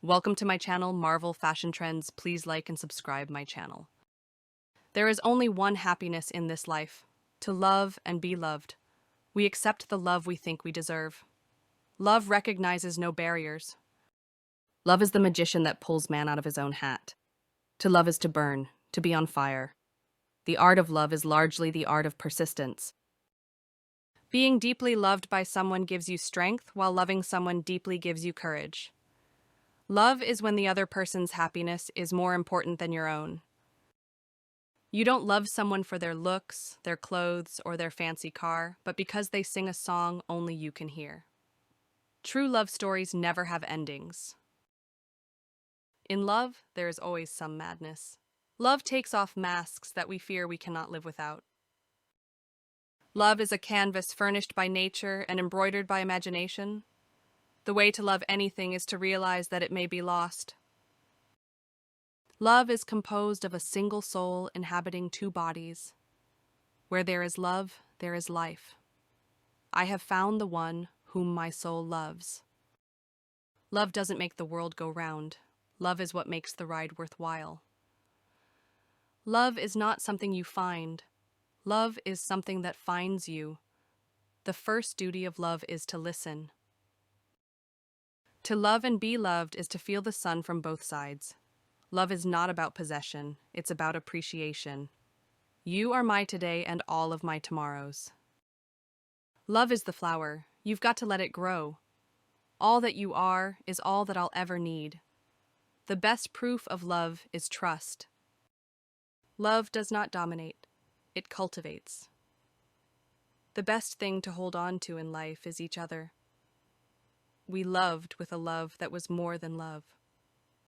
Welcome to my channel, Marvel Fashion Trends. Please like and subscribe my channel. There is only one happiness in this life, to love and be loved. We accept the love we think we deserve. Love recognizes no barriers. Love is the magician that pulls man out of his own hat. To love is to burn, to be on fire. The art of love is largely the art of persistence. Being deeply loved by someone gives you strength, while loving someone deeply gives you courage. Love is when the other person's happiness is more important than your own. You don't love someone for their looks, their clothes, or their fancy car, but because they sing a song only you can hear. True love stories never have endings. In love, there is always some madness. Love takes off masks that we fear we cannot live without. Love is a canvas furnished by nature and embroidered by imagination. The way to love anything is to realize that it may be lost. Love is composed of a single soul inhabiting two bodies. Where there is love, there is life. I have found the one whom my soul loves. Love doesn't make the world go round. Love is what makes the ride worthwhile. Love is not something you find. Love is something that finds you. The first duty of love is to listen. To love and be loved is to feel the sun from both sides. Love is not about possession, it's about appreciation. You are my today and all of my tomorrows. Love is the flower. You've got to let it grow. All that you are is all that I'll ever need. The best proof of love is trust. Love does not dominate, it cultivates. The best thing to hold on to in life is each other. We loved with a love that was more than love.